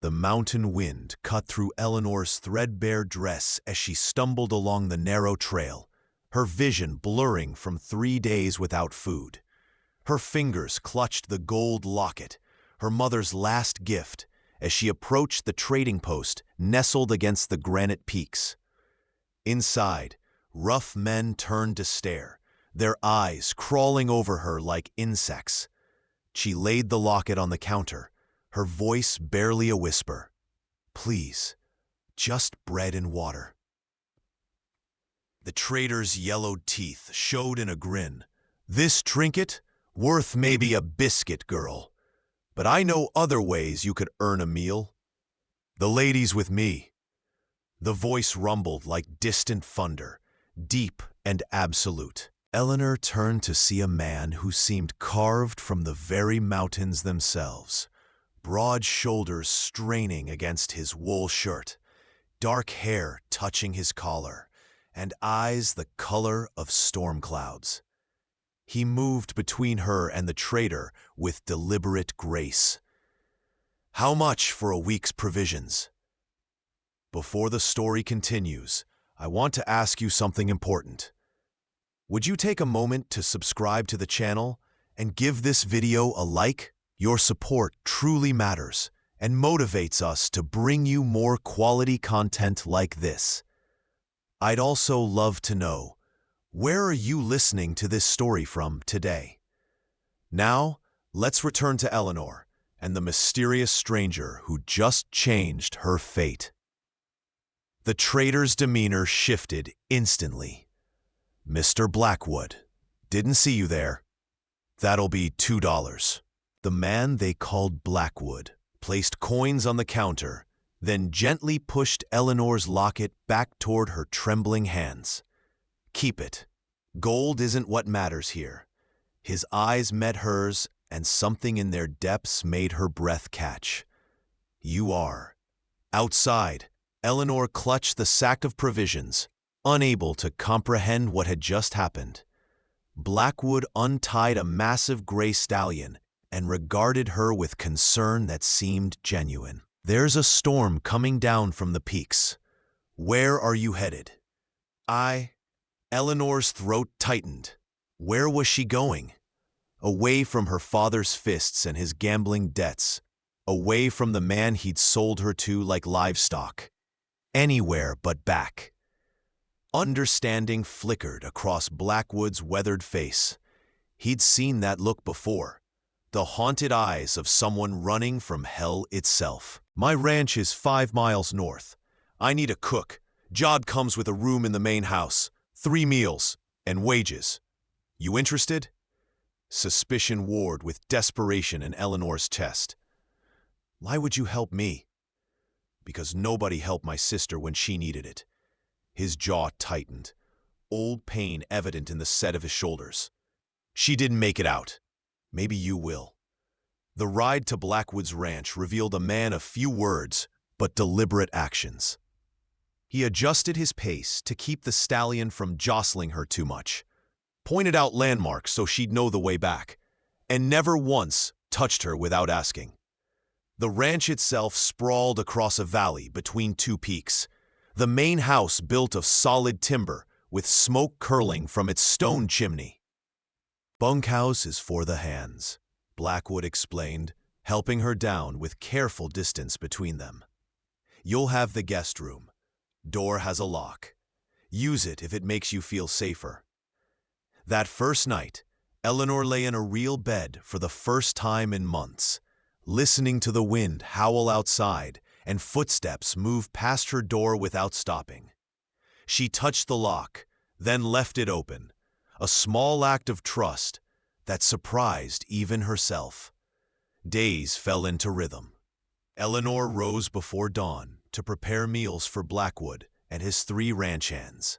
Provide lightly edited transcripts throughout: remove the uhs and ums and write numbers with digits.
The mountain wind cut through Eleanor's threadbare dress as she stumbled along the narrow trail, her vision blurring from 3 days without food. Her fingers clutched the gold locket, her mother's last gift, as she approached the trading post nestled against the granite peaks. Inside, rough men turned to stare, their eyes crawling over her like insects. She laid the locket on the counter, her voice barely a whisper. "Please, just bread and water." The trader's yellowed teeth showed in a grin. "This trinket? Worth maybe a biscuit, girl. But I know other ways you could earn a meal. The lady's with me." The voice rumbled like distant thunder, deep and absolute. Eleanor turned to see a man who seemed carved from the very mountains themselves, broad shoulders straining against his wool shirt, dark hair touching his collar, and eyes the color of storm clouds. He moved between her and the trader with deliberate grace. "How much for a week's provisions?" Before the story continues, I want to ask you something important. Would you take a moment to subscribe to the channel and give this video a like? Your support truly matters and motivates us to bring you more quality content like this. I'd also love to know, where are you listening to this story from today? Now, let's return to Eleanor and the mysterious stranger who just changed her fate. The trader's demeanor shifted instantly. "Mr. Blackwood, didn't see you there. That'll be $2. The man they called Blackwood placed coins on the counter, then gently pushed Eleanor's locket back toward her trembling hands. "Keep it. Gold isn't what matters here." His eyes met hers, and something in their depths made her breath catch. "You are." Outside, Eleanor clutched the sack of provisions, unable to comprehend what had just happened. Blackwood untied a massive gray stallion and regarded her with concern that seemed genuine. "There's a storm coming down from the peaks. Where are you headed?" Eleanor's throat tightened. Where was she going? Away from her father's fists and his gambling debts. Away from the man he'd sold her to like livestock. Anywhere but back. Understanding flickered across Blackwood's weathered face. He'd seen that look before. The haunted eyes of someone running from hell itself. "My ranch is 5 miles north. I need a cook. Job comes with a room in the main house, 3 meals, and wages. You interested?" Suspicion warred with desperation in Eleanor's chest. "Why would you help me?" "Because nobody helped my sister when she needed it." His jaw tightened, old pain evident in the set of his shoulders. "She didn't make it out. Maybe you will." The ride to Blackwood's ranch revealed a man of few words, but deliberate actions. He adjusted his pace to keep the stallion from jostling her too much, pointed out landmarks so she'd know the way back, and never once touched her without asking. The ranch itself sprawled across a valley between 2 peaks, the main house built of solid timber with smoke curling from its stone chimney. "Bunkhouse is for the hands," Blackwood explained, helping her down with careful distance between them. "You'll have the guest room. Door has a lock. Use it if it makes you feel safer." That first night, Eleanor lay in a real bed for the first time in months, listening to the wind howl outside and footsteps move past her door without stopping. She touched the lock, then left it open, a small act of trust that surprised even herself. Days fell into rhythm. Eleanor rose before dawn to prepare meals for Blackwood and his 3 ranch hands.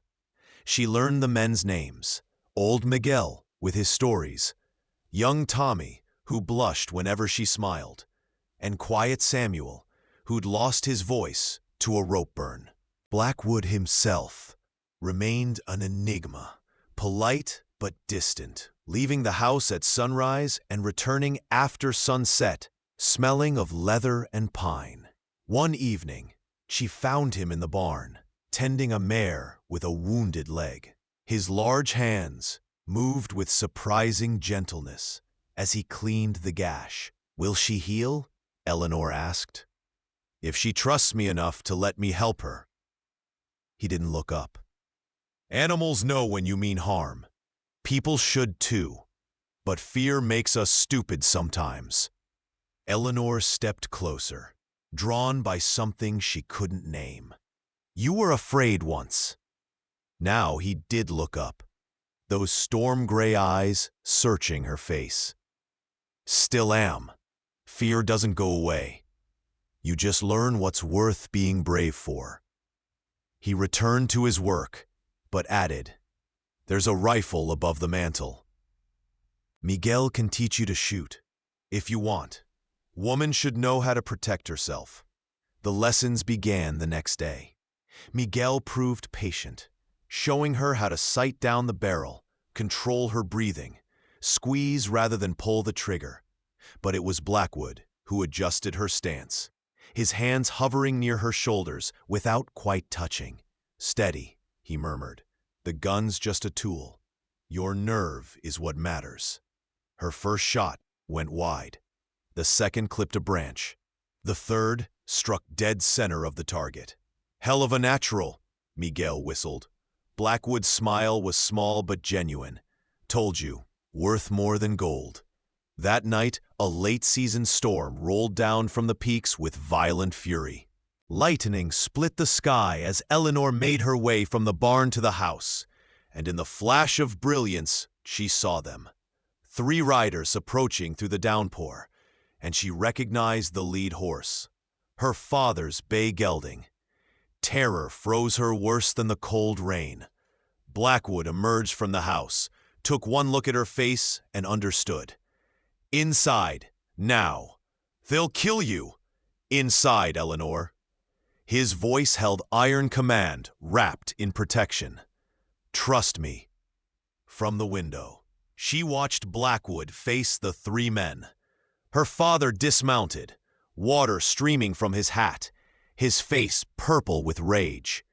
She learned the men's names: Old Miguel, with his stories, young Tommy, who blushed whenever she smiled, and Quiet Samuel, who'd lost his voice to a rope burn. Blackwood himself remained an enigma, polite but distant, leaving the house at sunrise and returning after sunset, smelling of leather and pine. One evening, she found him in the barn, tending a mare with a wounded leg. His large hands moved with surprising gentleness as he cleaned the gash. "Will she heal?" Eleanor asked. "If she trusts me enough to let me help her." He didn't look up. "Animals know when you mean harm. People should too. But fear makes us stupid sometimes." Eleanor stepped closer, drawn by something she couldn't name. "You were afraid once." Now he did look up, those storm-gray eyes searching her face. "Still am. Fear doesn't go away. You just learn what's worth being brave for." He returned to his work, but added, "There's a rifle above the mantel. Miguel can teach you to shoot, if you want. Woman should know how to protect herself." The lessons began the next day. Miguel proved patient, showing her how to sight down the barrel, control her breathing, squeeze rather than pull the trigger. But it was Blackwood who adjusted her stance, his hands hovering near her shoulders without quite touching. "Steady," he murmured. "The gun's just a tool. Your nerve is what matters." Her first shot went wide. The second clipped a branch. The third struck dead center of the target. "Hell of a natural," Miguel whistled. Blackwood's smile was small but genuine. "Told you, worth more than gold." That night, a late-season storm rolled down from the peaks with violent fury. Lightning split the sky as Eleanor made her way from the barn to the house, and in the flash of brilliance, she saw them. 3 riders approaching through the downpour, and she recognized the lead horse, her father's bay gelding. Terror froze her worse than the cold rain. Blackwood emerged from the house, took one look at her face, and understood. "Inside, now. They'll kill you. Inside, Eleanor." His voice held iron command, wrapped in protection. "Trust me." From the window, she watched Blackwood face the 3 men. Her father dismounted, water streaming from his hat, his face purple with rage.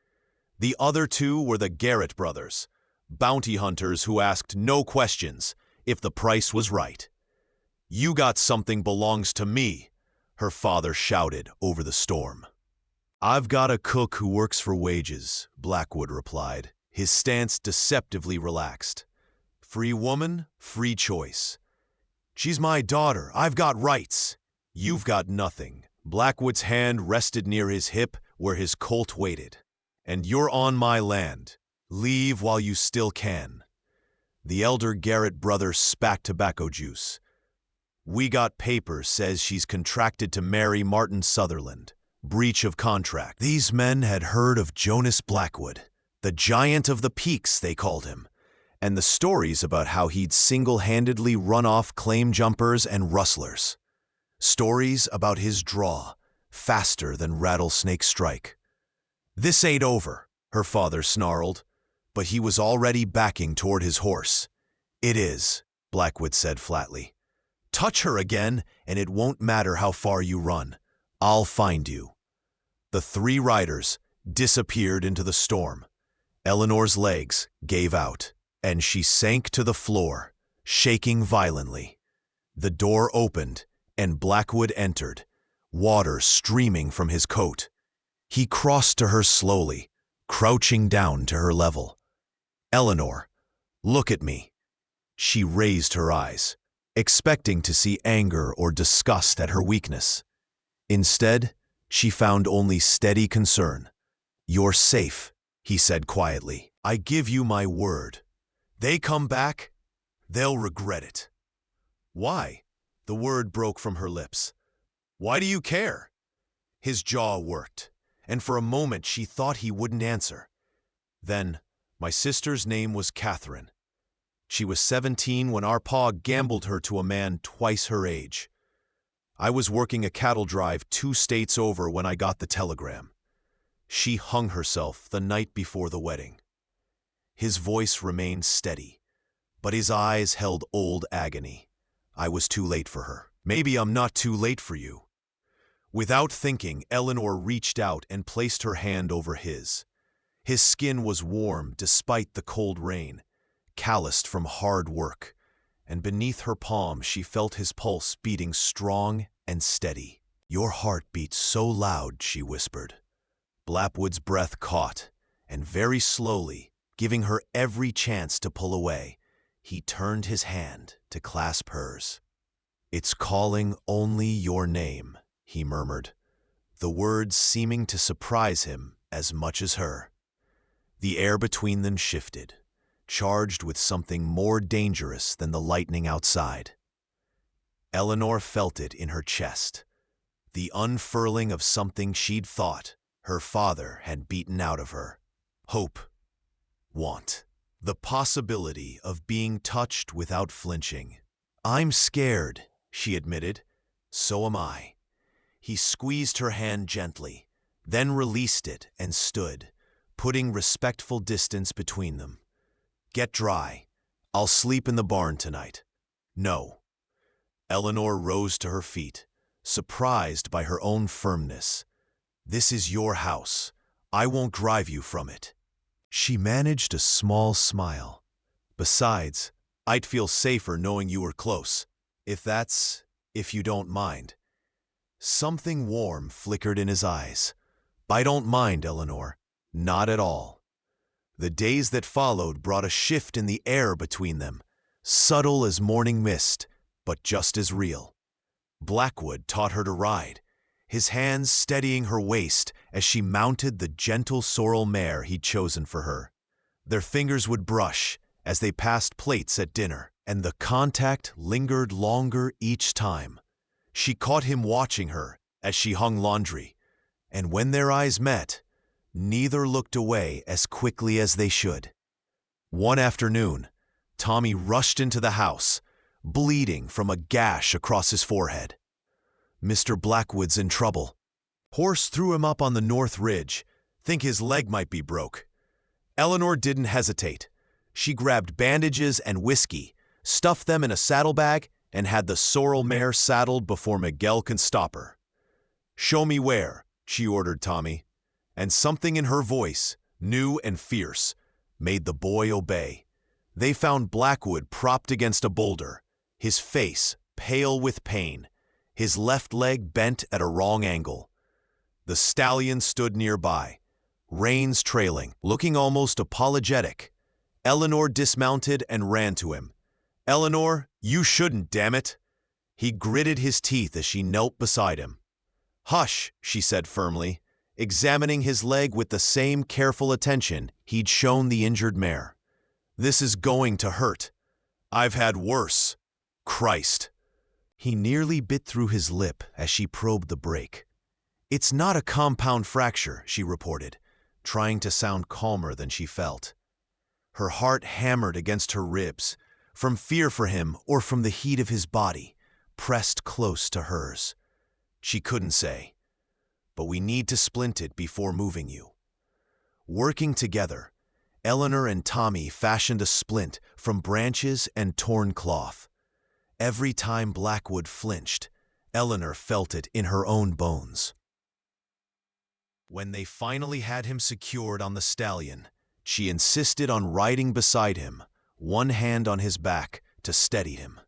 The other 2 were the Garrett brothers, bounty hunters who asked no questions if the price was right. "You got something belongs to me," her father shouted over the storm. "I've got a cook who works for wages," Blackwood replied, his stance deceptively relaxed. "Free woman, free choice. She's my daughter. I've got rights. You've got nothing." Blackwood's hand rested near his hip where his colt waited. "And you're on my land. Leave while you still can." The elder Garrett brother spat tobacco juice. "We got papers says she's contracted to marry Martin Sutherland. Breach of contract." These men had heard of Jonas Blackwood, the giant of the peaks, they called him, and the stories about how he'd single-handedly run off claim jumpers and rustlers. Stories about his draw, faster than rattlesnake strike. "This ain't over," her father snarled, but he was already backing toward his horse. "It is," Blackwood said flatly. "Touch her again, and it won't matter how far you run. I'll find you." The 3 riders disappeared into the storm. Eleanor's legs gave out, and she sank to the floor, shaking violently. The door opened, and Blackwood entered, water streaming from his coat. He crossed to her slowly, crouching down to her level. "Eleanor, look at me." She raised her eyes, expecting to see anger or disgust at her weakness. Instead, she found only steady concern. "You're safe," he said quietly. "I give you my word. They come back, they'll regret it." "Why?" The word broke from her lips. "Why do you care?" His jaw worked, and for a moment she thought he wouldn't answer. Then, "My sister's name was Catherine. She was 17 when our pa gambled her to a man twice her age. I was working a cattle drive 2 states over when I got the telegram. She hung herself the night before the wedding." His voice remained steady, but his eyes held old agony. "I was too late for her. Maybe I'm not too late for you. Without thinking, Eleanor reached out and placed her hand over his. His skin was warm despite the cold rain, calloused from hard work, and beneath her palm she felt his pulse beating strong and steady. "Your heart beats so loud," she whispered. Blackwood's breath caught, and very slowly, giving her every chance to pull away, he turned his hand to clasp hers. "It's calling only your name," he murmured, the words seeming to surprise him as much as her. The air between them shifted, charged with something more dangerous than the lightning outside. Eleanor felt it in her chest, the unfurling of something she'd thought her father had beaten out of her. Hope, want, the possibility of being touched without flinching. "I'm scared," she admitted. "So am I." He squeezed her hand gently, then released it and stood, putting respectful distance between them. "Get dry. I'll sleep in the barn tonight." "No." Eleanor rose to her feet, surprised by her own firmness. "This is your house. I won't drive you from it." She managed a small smile. "Besides, I'd feel safer knowing you were close, if you don't mind." Something warm flickered in his eyes. "I don't mind, Eleanor. Not at all." The days that followed brought a shift in the air between them, subtle as morning mist, but just as real. Blackwood taught her to ride, his hands steadying her waist as she mounted the gentle sorrel mare he'd chosen for her. Their fingers would brush as they passed plates at dinner, and the contact lingered longer each time. She caught him watching her as she hung laundry, and when their eyes met, neither looked away as quickly as they should. One afternoon, Tommy rushed into the house, bleeding from a gash across his forehead. "Mr. Blackwood's in trouble. Horse threw him up on the north ridge. Think his leg might be broke." Eleanor didn't hesitate. She grabbed bandages and whiskey, stuffed them in a saddlebag, and had the sorrel mare saddled before Miguel could stop her. "Show me where," she ordered Tommy, and something in her voice, new and fierce, made the boy obey. They found Blackwood propped against a boulder, his face pale with pain, his left leg bent at a wrong angle. The stallion stood nearby, reins trailing, looking almost apologetic. Eleanor dismounted and ran to him. "Eleanor, you shouldn't, damn it!" He gritted his teeth as she knelt beside him. "Hush," she said firmly, examining his leg with the same careful attention he'd shown the injured mare. "This is going to hurt. I've had worse. Christ." He nearly bit through his lip as she probed the break. "It's not a compound fracture," she reported, trying to sound calmer than she felt. Her heart hammered against her ribs, from fear for him or from the heat of his body, pressed close to hers. She couldn't say, "But we need to splint it before moving you." Working together, Eleanor and Tommy fashioned a splint from branches and torn cloth. Every time Blackwood flinched, Eleanor felt it in her own bones. When they finally had him secured on the stallion, she insisted on riding beside him, one hand on his back to steady him.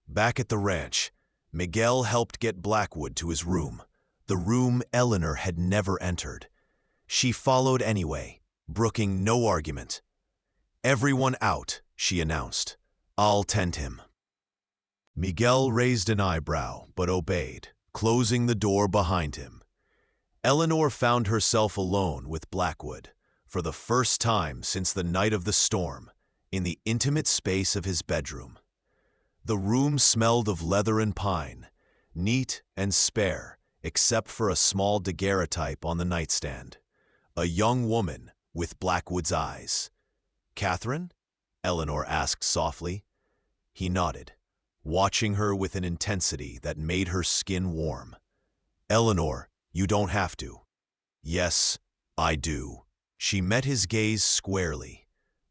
Back at the ranch, Miguel helped get Blackwood to his room, the room Eleanor had never entered. She followed anyway, brooking no argument. "Everyone out," she announced. "I'll tend him." Miguel raised an eyebrow but obeyed, closing the door behind him. Eleanor found herself alone with Blackwood, for the first time since the night of the storm, in the intimate space of his bedroom. The room smelled of leather and pine, neat and spare except for a small daguerreotype on the nightstand. A young woman with Blackwood's eyes. "Catherine?" Eleanor asked softly. He nodded, watching her with an intensity that made her skin warm. "Eleanor, you don't have to." "Yes, I do." She met his gaze squarely.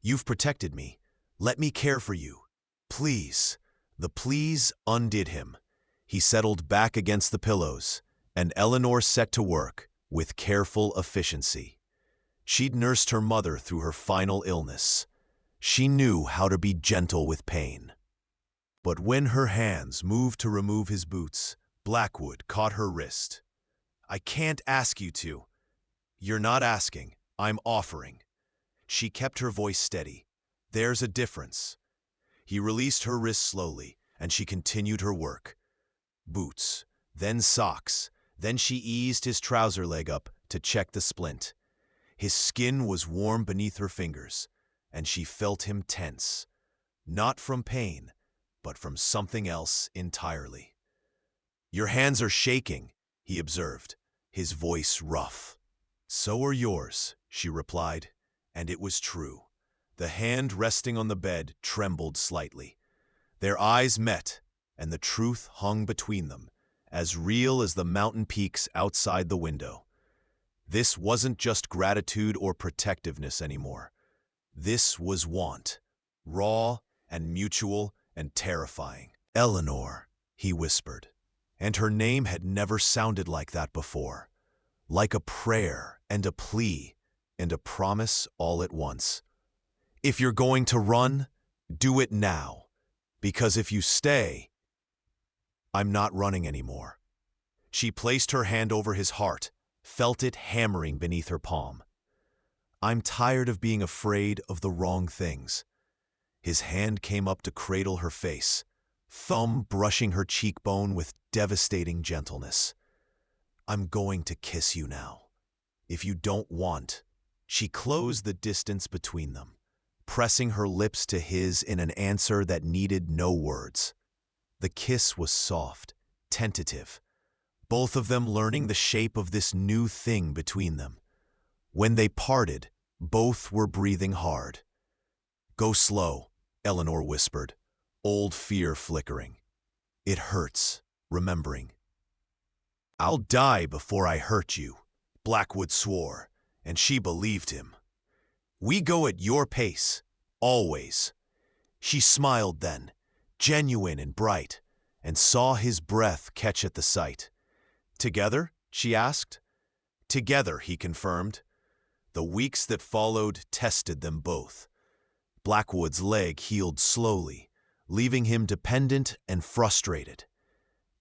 "You've protected me. Let me care for you. Please." The please undid him. He settled back against the pillows, And Eleanor set to work with careful efficiency. She'd nursed her mother through her final illness. She knew how to be gentle with pain. But when her hands moved to remove his boots, Blackwood caught her wrist. "I can't ask you to." "You're not asking, I'm offering." She kept her voice steady. "There's a difference." He released her wrist slowly, and she continued her work. Boots, then socks, then she eased his trouser leg up to check the splint. His skin was warm beneath her fingers, and she felt him tense. Not from pain, but from something else entirely. "Your hands are shaking," he observed, his voice rough. "So are yours," she replied, and it was true. The hand resting on the bed trembled slightly. Their eyes met, and the truth hung between them, as real as the mountain peaks outside the window. This wasn't just gratitude or protectiveness anymore. This was want, raw and mutual and terrifying. "Eleanor," he whispered, and her name had never sounded like that before. Like a prayer and a plea and a promise all at once. "If you're going to run, do it now, because if you stay, I'm not running anymore." She placed her hand over his heart, felt it hammering beneath her palm. "I'm tired of being afraid of the wrong things." His hand came up to cradle her face, thumb brushing her cheekbone with devastating gentleness. "I'm going to kiss you now. If you don't want." She closed the distance between them, pressing her lips to his in an answer that needed no words. The kiss was soft, tentative, both of them learning the shape of this new thing between them. When they parted, both were breathing hard. "Go slow," Eleanor whispered, old fear flickering. "It hurts, remembering." "I'll die before I hurt you," Blackwood swore, and she believed him. "We go at your pace, always." She smiled then, genuine and bright, and saw his breath catch at the sight. "Together?" she asked. "Together," he confirmed. The weeks that followed tested them both. Blackwood's leg healed slowly, leaving him dependent and frustrated.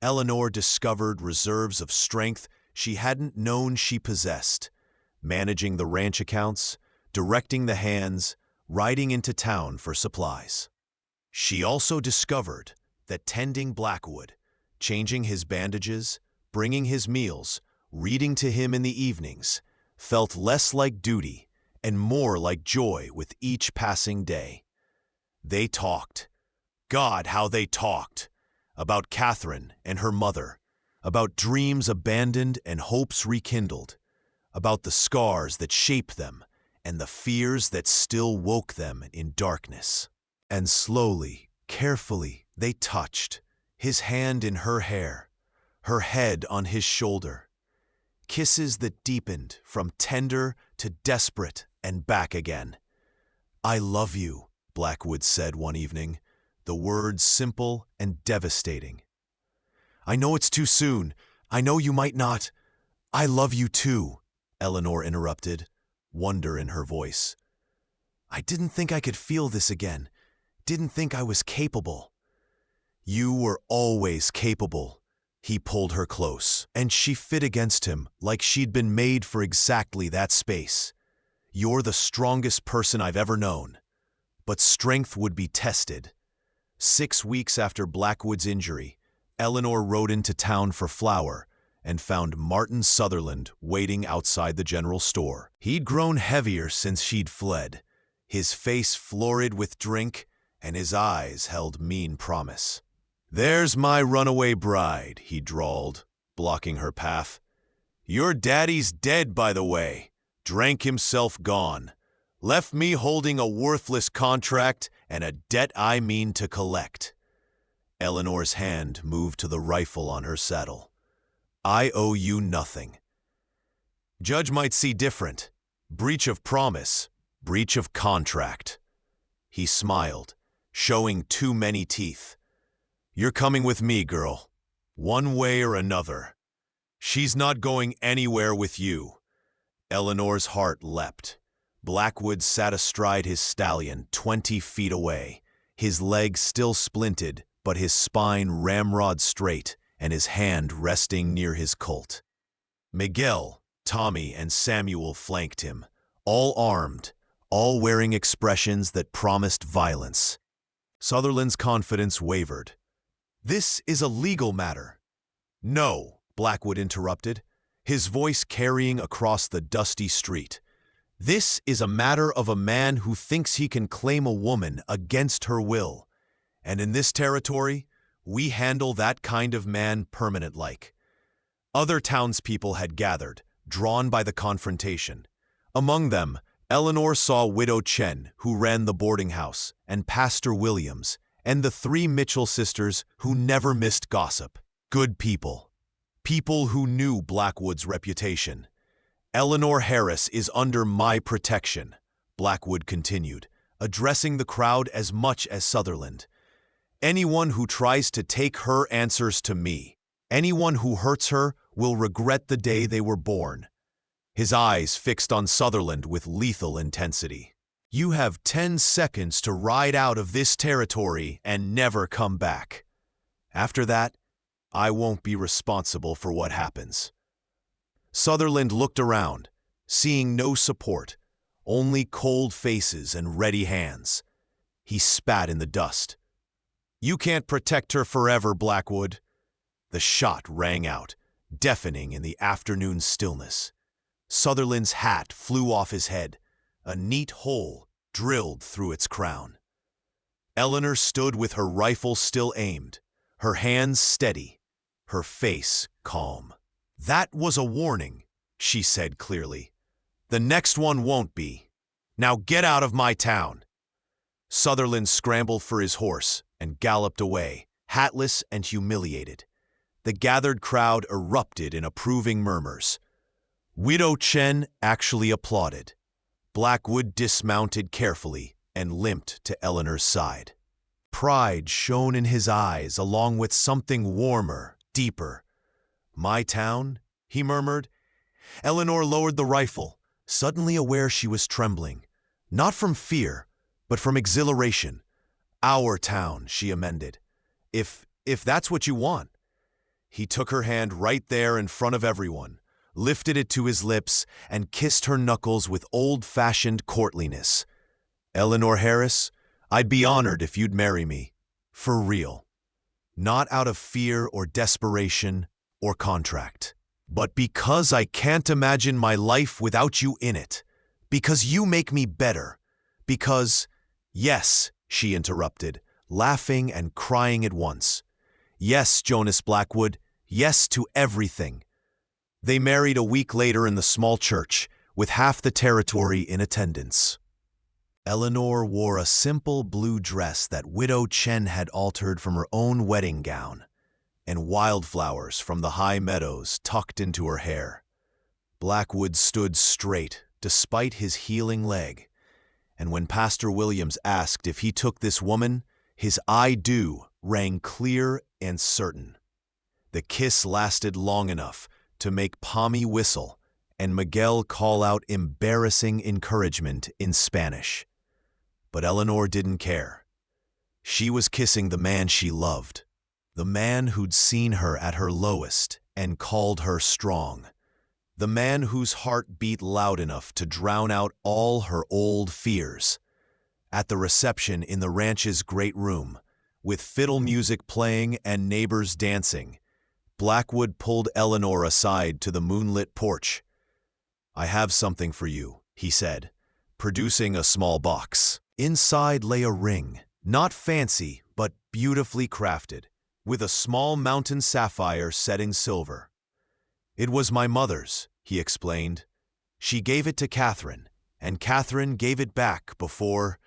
Eleanor discovered reserves of strength she hadn't known she possessed, managing the ranch accounts, directing the hands, riding into town for supplies. She also discovered that tending Blackwood, changing his bandages, bringing his meals, reading to him in the evenings, felt less like duty and more like joy with each passing day. They talked. God, how they talked! About Catherine and her mother, about dreams abandoned and hopes rekindled, about the scars that shaped them and the fears that still woke them in darkness. And slowly, carefully, they touched, his hand in her hair, her head on his shoulder. Kisses that deepened from tender to desperate and back again. "I love you," Blackwood said one evening, the words simple and devastating. "I know it's too soon. I know you might not." "I love you too," Eleanor interrupted, wonder in her voice. "I didn't think I could feel this again. Didn't think I was capable." "You were always capable." He pulled her close, and she fit against him like she'd been made for exactly that space. "You're the strongest person I've ever known." But strength would be tested. 6 weeks after Blackwood's injury, Eleanor rode into town for flour and found Martin Sutherland waiting outside the general store. He'd grown heavier since she'd fled, his face florid with drink, and his eyes held mean promise. "There's my runaway bride," he drawled, blocking her path. "Your daddy's dead, by the way. Drank himself gone. Left me holding a worthless contract and a debt I mean to collect." Eleanor's hand moved to the rifle on her saddle. "I owe you nothing." "Judge might see different. Breach of promise, breach of contract." He smiled, showing too many teeth. "You're coming with me, girl. One way or another." She's not going anywhere with you. Eleanor's heart leapt. Blackwood sat astride his stallion 20 feet away, his legs still splinted, but his spine ramrod straight and his hand resting near his colt. Miguel, Tommy, and Samuel flanked him, all armed, all wearing expressions that promised violence. Sutherland's confidence wavered. "This is a legal matter." "No," Blackwood interrupted, his voice carrying across the dusty street. "This is a matter of a man who thinks he can claim a woman against her will. And in this territory, we handle that kind of man permanent-like." Other townspeople had gathered, drawn by the confrontation. Among them, Eleanor saw Widow Chen, who ran the boarding house, and Pastor Williams, and the 3 Mitchell sisters who never missed gossip. Good people. People who knew Blackwood's reputation. "Eleanor Harris is under my protection," Blackwood continued, addressing the crowd as much as Sutherland. "Anyone who tries to take her answers to me. Anyone who hurts her will regret the day they were born." His eyes fixed on Sutherland with lethal intensity. "You have 10 seconds to ride out of this territory and never come back. After that, I won't be responsible for what happens." Sutherland looked around, seeing no support, only cold faces and ready hands. He spat in the dust. "You can't protect her forever, Blackwood." The shot rang out, deafening in the afternoon stillness. Sutherland's hat flew off his head, a neat hole drilled through its crown. Eleanor stood with her rifle still aimed, her hands steady, her face calm. "That was a warning," she said clearly. "The next one won't be. Now get out of my town." Sutherland scrambled for his horse and galloped away, hatless and humiliated. The gathered crowd erupted in approving murmurs. Widow Chen actually applauded. Blackwood dismounted carefully and limped to Eleanor's side. Pride shone in his eyes along with something warmer, deeper. "My town?" he murmured. Eleanor lowered the rifle, suddenly aware she was trembling, not from fear, but from exhilaration. "Our town," she amended. If that's what you want." He took her hand right there in front of everyone, lifted it to his lips, and kissed her knuckles with old-fashioned courtliness. "Eleanor Harris, I'd be honored if you'd marry me. For real. Not out of fear or desperation or contract, but because I can't imagine my life without you in it. Because you make me better. Because—" "Yes," she interrupted, laughing and crying at once. "Yes, Jonas Blackwood, yes to everything." They married a week later in the small church, with half the territory in attendance. Eleanor wore a simple blue dress that Widow Chen had altered from her own wedding gown, and wildflowers from the high meadows tucked into her hair. Blackwood stood straight, despite his healing leg, and when Pastor Williams asked if he took this woman, his "I do" rang clear and certain. The kiss lasted long enough to make Pommy whistle and Miguel call out embarrassing encouragement in Spanish. But Eleanor didn't care. She was kissing the man she loved, the man who'd seen her at her lowest and called her strong, the man whose heart beat loud enough to drown out all her old fears. At the reception in the ranch's great room, with fiddle music playing and neighbors dancing, Blackwood pulled Eleanor aside to the moonlit porch. "I have something for you," he said, producing a small box. Inside lay a ring, not fancy, but beautifully crafted, with a small mountain sapphire set in silver. "It was my mother's," he explained. "She gave it to Catherine, and Catherine gave it back before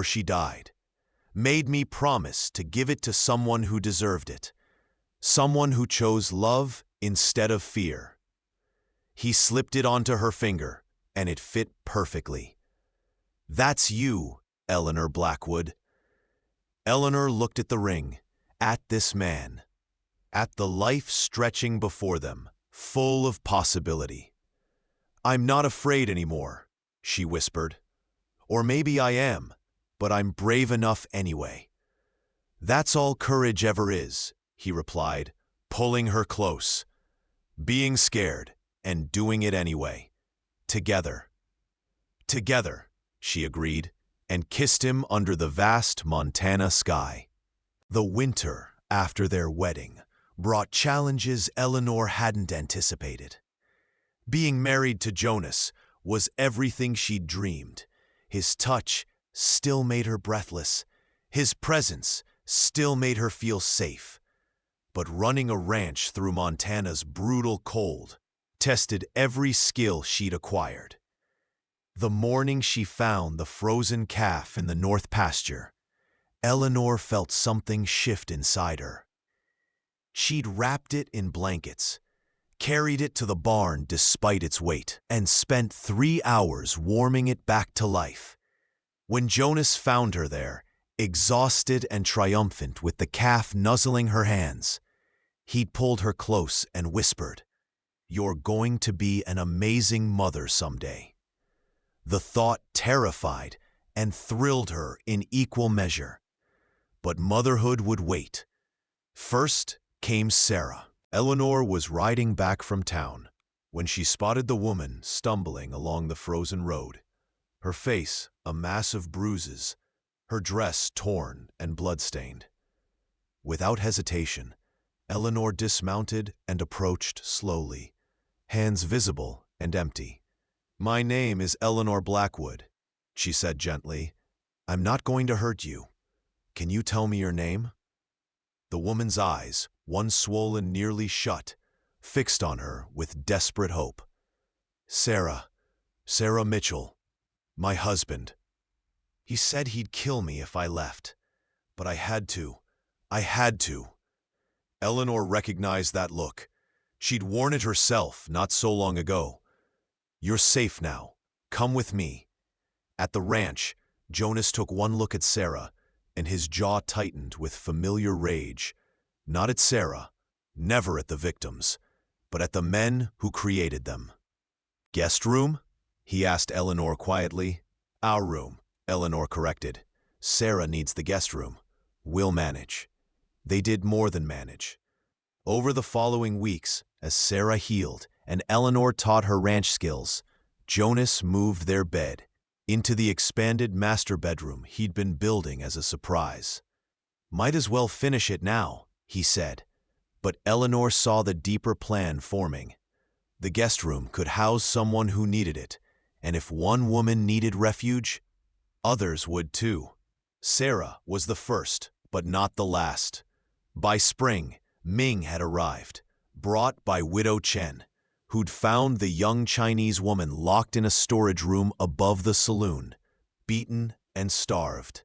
she died. Made me promise to give it to someone who deserved it. Someone who chose love instead of fear." He slipped it onto her finger, and it fit perfectly. "That's you, Eleanor Blackwood." Eleanor looked at the ring, at this man. at the life stretching before them, full of possibility. "I'm not afraid anymore," she whispered. "Or maybe I am, but I'm brave enough anyway." "That's all courage ever is," he replied, pulling her close. "Being scared and doing it anyway. Together." "Together," she agreed, and kissed him under the vast Montana sky. The winter after their wedding brought challenges Eleanor hadn't anticipated. Being married to Jonas was everything she'd dreamed. His touch still made her breathless. His presence still made her feel safe. But running a ranch through Montana's brutal cold tested every skill she'd acquired. The morning she found the frozen calf in the north pasture, Eleanor felt something shift inside her. She'd wrapped it in blankets, carried it to the barn despite its weight, and spent 3 hours warming it back to life. When Jonas found her there, exhausted and triumphant with the calf nuzzling her hands, he'd pulled her close and whispered, "You're going to be an amazing mother someday." The thought terrified and thrilled her in equal measure. But motherhood would wait. First came Sarah. Eleanor was riding back from town when she spotted the woman stumbling along the frozen road. Her face a mass of bruises, her dress torn and blood-stained. Without hesitation, Eleanor dismounted and approached slowly, hands visible and empty. "My name is Eleanor Blackwood," she said gently. "I'm not going to hurt you. Can you tell me your name?" The woman's eyes, one swollen nearly shut, fixed on her with desperate hope. Sarah Mitchell, my husband. He said he'd kill me if I left, but I had to. Eleanor recognized that look. She'd worn it herself not so long ago. "You're safe now. Come with me." At the ranch, Jonas took one look at Sarah, and his jaw tightened with familiar rage. Not at Sarah, never at the victims, but at the men who created them. "Guest room?" he asked Eleanor quietly. "Our room," Eleanor corrected. "Sarah needs the guest room. We'll manage." They did more than manage. Over the following weeks, as Sarah healed and Eleanor taught her ranch skills, Jonas moved their bed into the expanded master bedroom he'd been building as a surprise. "Might as well finish it now," he said. But Eleanor saw the deeper plan forming. The guest room could house someone who needed it, and if one woman needed refuge, others would too. Sarah was the first, but not the last. By spring, Ming had arrived, brought by Widow Chen, who'd found the young Chinese woman locked in a storage room above the saloon, beaten and starved.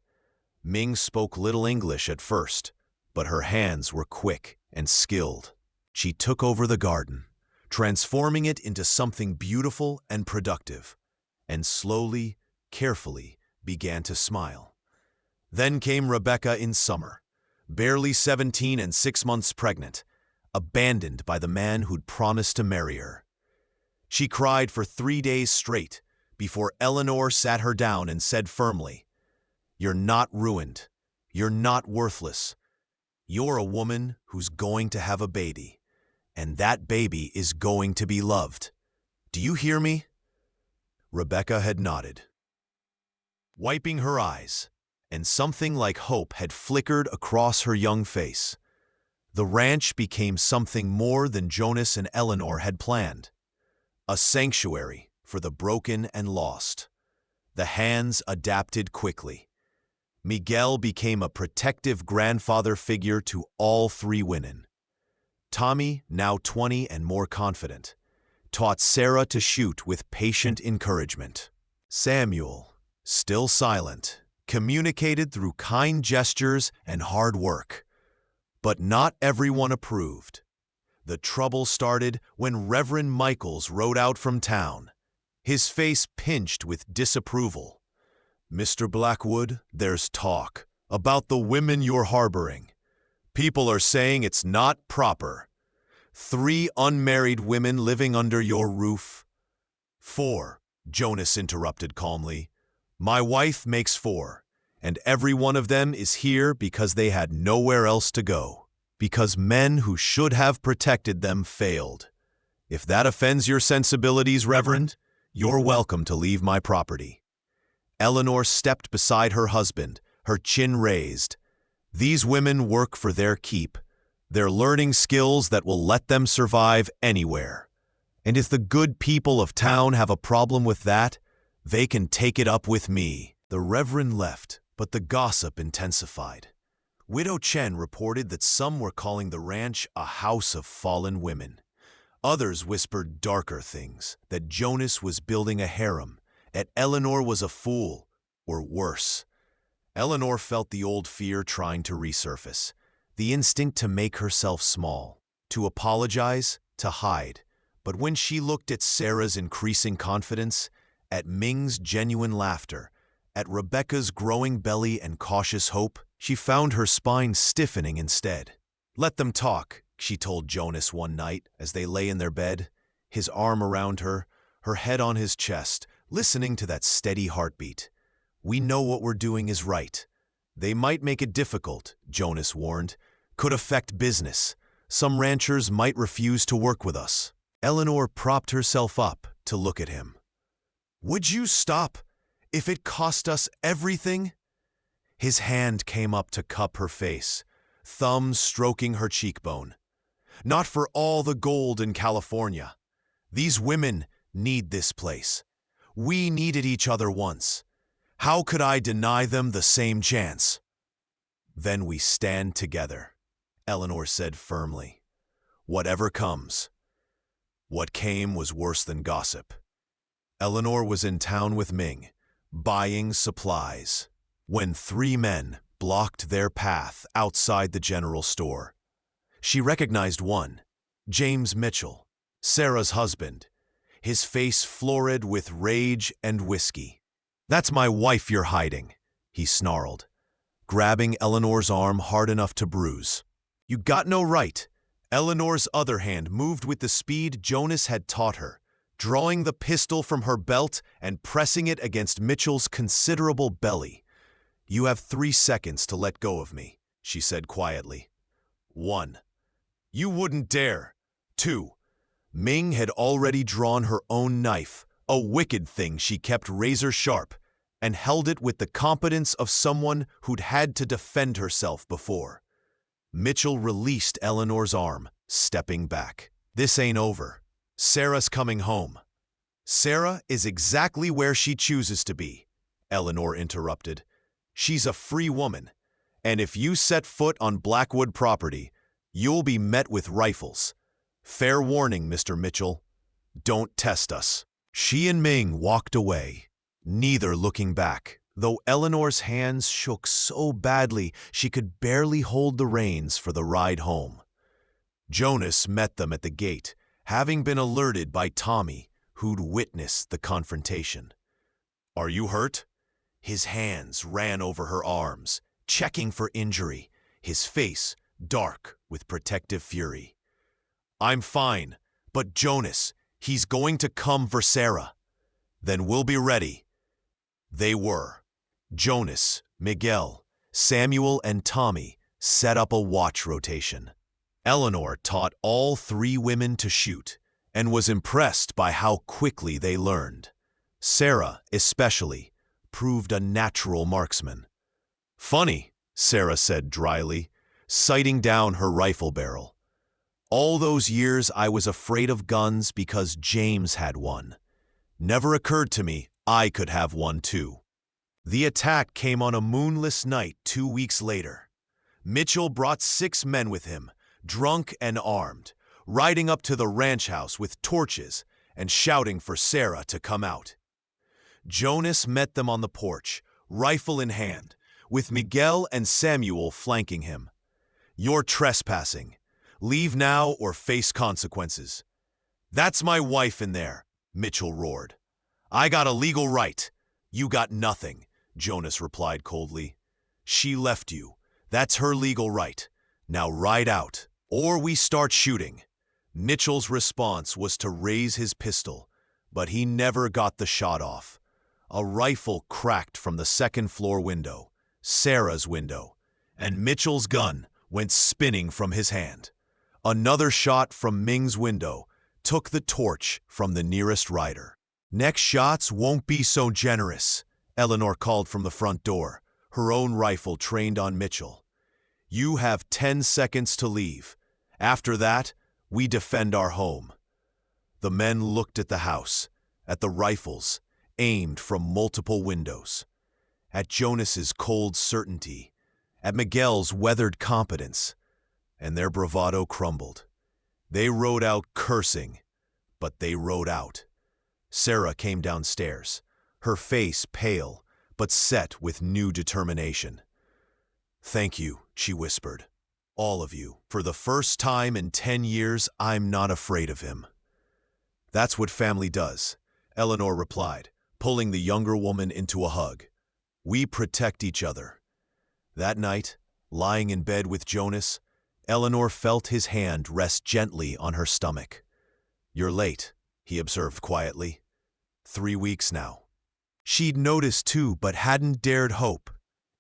Ming spoke little English at first, but her hands were quick and skilled. She took over the garden, transforming it into something beautiful and productive, and slowly, carefully began to smile. Then came Rebecca in summer, barely 17 and 6 months pregnant, abandoned by the man who'd promised to marry her. She cried for 3 days straight before Eleanor sat her down and said firmly, "You're not ruined. You're not worthless. You're a woman who's going to have a baby, and that baby is going to be loved. Do you hear me?" Rebecca had nodded, wiping her eyes, and something like hope had flickered across her young face. The ranch became something more than Jonas and Eleanor had planned. A sanctuary for the broken and lost. The hands adapted quickly. Miguel became a protective grandfather figure to all 3 women. Tommy, now 20 and more confident, taught Sarah to shoot with patient encouragement. Samuel, still silent, communicated through kind gestures and hard work. But not everyone approved. The trouble started when Reverend Michaels rode out from town, his face pinched with disapproval. "Mr. Blackwood, there's talk about the women you're harboring. People are saying it's not proper. 3 unmarried women living under your roof. 4, Jonas interrupted calmly. My wife makes 4, and every one of them is here because they had nowhere else to go, because men who should have protected them failed. If that offends your sensibilities, Reverend, you're welcome to leave my property. Eleanor stepped beside her husband, her chin raised. These women work for their keep. They're learning skills that will let them survive anywhere. And if the good people of town have a problem with that, they can take it up with me. The Reverend left, but the gossip intensified. Widow Chen reported that some were calling the ranch a house of fallen women. Others whispered darker things, that Jonas was building a harem, that Eleanor was a fool, or worse. Eleanor felt the old fear trying to resurface, the instinct to make herself small, to apologize, to hide. But when she looked at Sarah's increasing confidence, at Ming's genuine laughter, at Rebecca's growing belly and cautious hope, she found her spine stiffening instead. Let them talk, she told Jonas one night as they lay in their bed, his arm around her, her head on his chest, listening to that steady heartbeat. We know what we're doing is right. They might make it difficult, Jonas warned. Could affect business. Some ranchers might refuse to work with us. Eleanor propped herself up to look at him. Would you stop if it cost us everything? His hand came up to cup her face, thumb stroking her cheekbone. Not for all the gold in California. These women need this place. We needed each other once. How could I deny them the same chance? Then we stand together, Eleanor said firmly. Whatever comes. What came was worse than gossip. Eleanor was in town with Ming, buying supplies, when 3 men blocked their path outside the general store. She recognized one, James Mitchell, Sarah's husband, his face florid with rage and whiskey. That's my wife you're hiding, he snarled, grabbing Eleanor's arm hard enough to bruise. You got no right. Eleanor's other hand moved with the speed Jonas had taught her, drawing the pistol from her belt and pressing it against Mitchell's considerable belly. You have 3 seconds to let go of me, she said quietly. 1. You wouldn't dare. 2. Ming had already drawn her own knife, a wicked thing she kept razor sharp, and held it with the competence of someone who'd had to defend herself before. Mitchell released Eleanor's arm, stepping back. This ain't over. Sarah's coming home. Sarah is exactly where she chooses to be, Eleanor interrupted. She's a free woman, and if you set foot on Blackwood property, you'll be met with rifles. Fair warning, Mr. Mitchell. Don't test us. She and Ming walked away, neither looking back, though Eleanor's hands shook so badly she could barely hold the reins for the ride home. Jonas met them at the gate, having been alerted by Tommy, who'd witnessed the confrontation. Are you hurt? His hands ran over her arms, checking for injury, his face dark with protective fury. I'm fine, but Jonas, he's going to come for Sarah. Then we'll be ready. They were. Jonas, Miguel, Samuel, and Tommy set up a watch rotation. Eleanor taught all 3 women to shoot and was impressed by how quickly they learned. Sarah, especially, proved a natural marksman. Funny, Sarah said dryly, sighting down her rifle barrel. All those years I was afraid of guns because James had one. Never occurred to me I could have one too. The attack came on a moonless night 2 weeks later. Mitchell brought 6 men with him, drunk and armed, riding up to the ranch house with torches and shouting for Sarah to come out. Jonas met them on the porch, rifle in hand, with Miguel and Samuel flanking him. You're trespassing. Leave now or face consequences. That's my wife in there, Mitchell roared. I got a legal right. You got nothing, Jonas replied coldly. She left you. That's her legal right. Now ride out, or we start shooting. Mitchell's response was to raise his pistol, but he never got the shot off. A rifle cracked from the second-floor window, Sarah's window, and Mitchell's gun went spinning from his hand. Another shot from Ming's window took the torch from the nearest rider. "Next shots won't be so generous," Eleanor called from the front door, her own rifle trained on Mitchell. "You have 10 seconds to leave. After that, we defend our home." The men looked at the house, at the rifles, aimed from multiple windows, at Jonas's cold certainty, at Miguel's weathered competence, and their bravado crumbled. They rode out cursing, but they rode out. Sarah came downstairs, her face pale, but set with new determination. "Thank you," she whispered. "All of you. For the first time in 10 years, I'm not afraid of him." "That's what family does," Eleanor replied, pulling the younger woman into a hug. "We protect each other." That night, lying in bed with Jonas, Eleanor felt his hand rest gently on her stomach. "You're late," he observed quietly. 3 weeks now. She'd noticed too, but hadn't dared hope.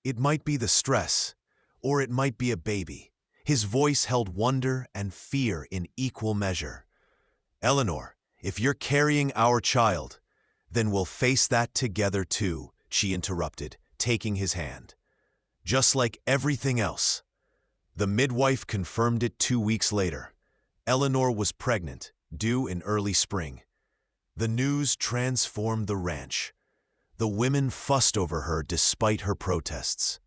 It might be the stress, or it might be a baby. His voice held wonder and fear in equal measure. "Eleanor, if you're carrying our child, then we'll face that together too," she interrupted, taking his hand. "Just like everything else." The midwife confirmed it 2 weeks later. Eleanor was pregnant, due in early spring. The news transformed the ranch. The women fussed over her despite her protests.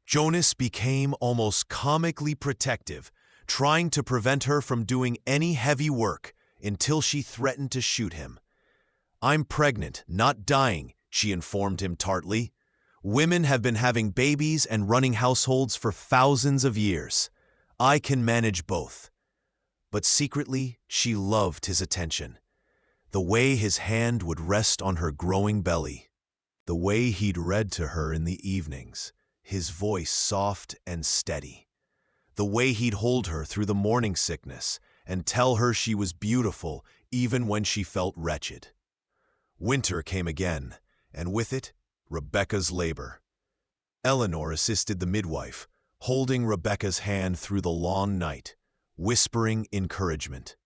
Jonas became almost comically protective, trying to prevent her from doing any heavy work until she threatened to shoot him. "I'm pregnant, not dying," she informed him tartly. "Women have been having babies and running households for thousands of years. I can manage both." But secretly, she loved his attention. The way his hand would rest on her growing belly. The way he'd read to her in the evenings, his voice soft and steady. The way he'd hold her through the morning sickness and tell her she was beautiful even when she felt wretched. Winter came again, and with it, Rebecca's labor. Eleanor assisted the midwife, holding Rebecca's hand through the long night, whispering encouragement.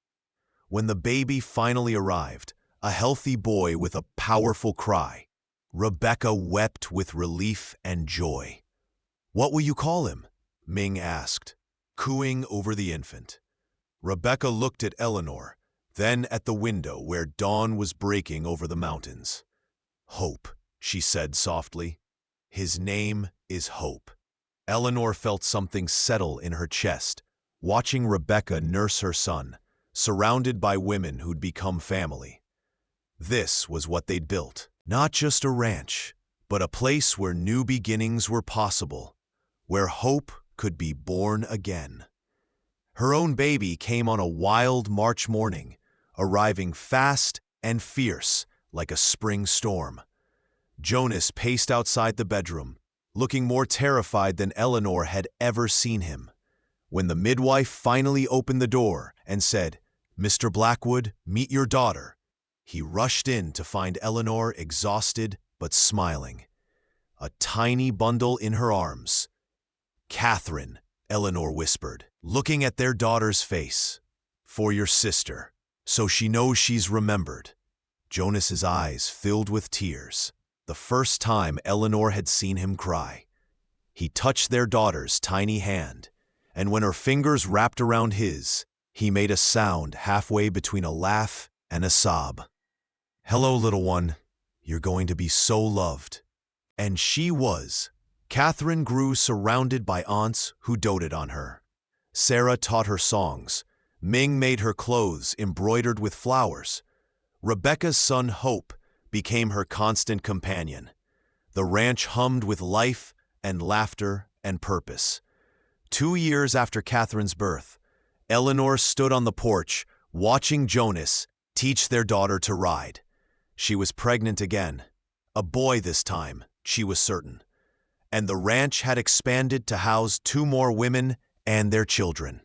When the baby finally arrived, a healthy boy with a powerful cry, Rebecca wept with relief and joy. "What will you call him?" Ming asked, cooing over the infant. Rebecca looked at Eleanor, then at the window where dawn was breaking over the mountains. "Hope," she said softly. "His name is Hope." Eleanor felt something settle in her chest, watching Rebecca nurse her son, surrounded by women who'd become family. This was what they'd built. Not just a ranch, but a place where new beginnings were possible, where hope could be born again. Her own baby came on a wild March morning, arriving fast and fierce like a spring storm. Jonas paced outside the bedroom, looking more terrified than Eleanor had ever seen him. When the midwife finally opened the door and said, "Mr. Blackwood, meet your daughter," he rushed in to find Eleanor exhausted but smiling. A tiny bundle in her arms. "Catherine," Eleanor whispered, looking at their daughter's face. "For your sister, so she knows she's remembered." Jonas's eyes filled with tears, the first time Eleanor had seen him cry. He touched their daughter's tiny hand, and when her fingers wrapped around his, he made a sound halfway between a laugh and a sob. "Hello, little one. You're going to be so loved." And she was. Catherine grew surrounded by aunts who doted on her. Sarah taught her songs. Ming made her clothes embroidered with flowers. Rebecca's son Hope became her constant companion. The ranch hummed with life and laughter and purpose. 2 years after Catherine's birth, Eleanor stood on the porch watching Jonas teach their daughter to ride. She was pregnant again. A boy this time, she was certain. And the ranch had expanded to house 2 more women and their children.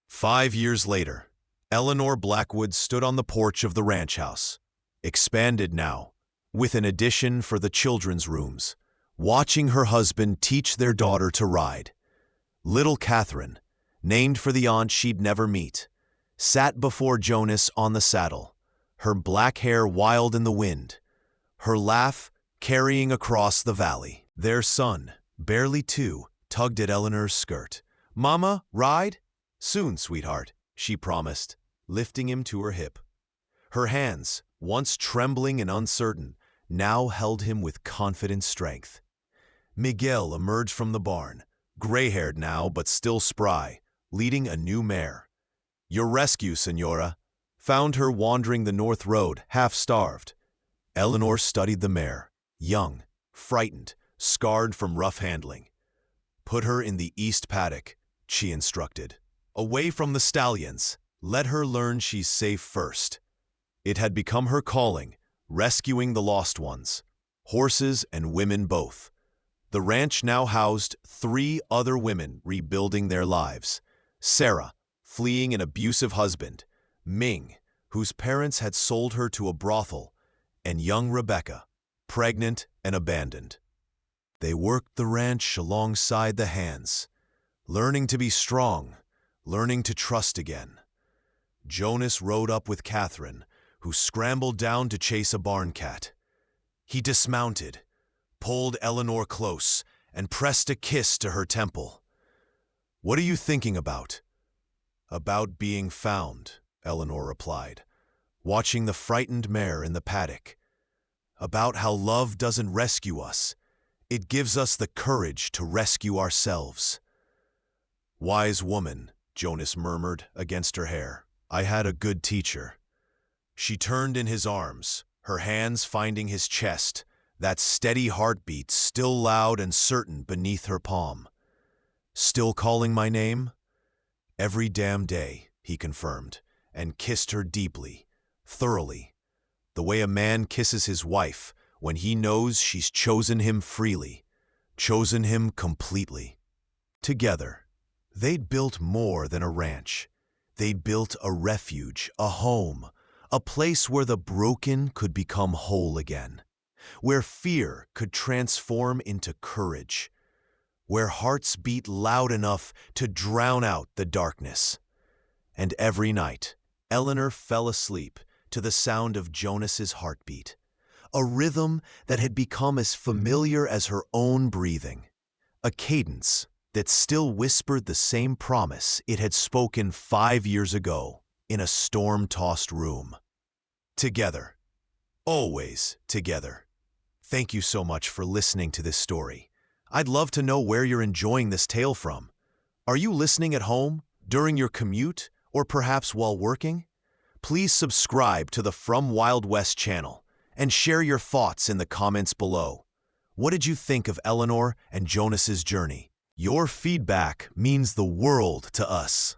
5 years later, Eleanor Blackwood stood on the porch of the ranch house, expanded now, with an addition for the children's rooms, watching her husband teach their daughter to ride. Little Catherine, named for the aunt she'd never meet, sat before Jonas on the saddle, her black hair wild in the wind, her laugh carrying across the valley. Their son, barely 2, tugged at Eleanor's skirt. "Mama, ride?" "Soon, sweetheart," she promised, lifting him to her hip. Her hands, once trembling and uncertain, now held him with confident strength. Miguel emerged from the barn, gray-haired now but still spry, leading a new mare. "Your rescue, Senora." Found her wandering the north road, half-starved. Eleanor studied the mare, young, frightened, scarred from rough handling. "Put her in the east paddock," she instructed. "Away from the stallions. Let her learn she's safe first." It had become her calling, rescuing the lost ones, horses and women both. The ranch now housed 3 other women rebuilding their lives. Sarah, fleeing an abusive husband, Ming, whose parents had sold her to a brothel, and young Rebecca, pregnant and abandoned. They worked the ranch alongside the hands, learning to be strong, learning to trust again. Jonas rode up with Catherine, who scrambled down to chase a barn cat. He dismounted, pulled Eleanor close, and pressed a kiss to her temple. "What are you thinking about?" "About being found," Eleanor replied, watching the frightened mare in the paddock. "About how love doesn't rescue us. It gives us the courage to rescue ourselves." "Wise woman," Jonas murmured against her hair. "I had a good teacher." She turned in his arms, her hands finding his chest, that steady heartbeat still loud and certain beneath her palm. "Still calling my name?" "Every damn day," he confirmed, and kissed her deeply, thoroughly, the way a man kisses his wife when he knows she's chosen him freely, chosen him completely. Together, they'd built more than a ranch. They'd built a refuge, a home, a place where the broken could become whole again, where fear could transform into courage, where hearts beat loud enough to drown out the darkness. And every night, Eleanor fell asleep to the sound of Jonas's heartbeat, a rhythm that had become as familiar as her own breathing, a cadence that still whispered the same promise it had spoken 5 years ago in a storm-tossed room. Together. Always together. Thank you so much for listening to this story. I'd love to know where you're enjoying this tale from. Are you listening at home, during your commute, or perhaps while working? Please subscribe to the From Wild West channel and share your thoughts in the comments below. What did you think of Eleanor and Jonas's journey? Your feedback means the world to us.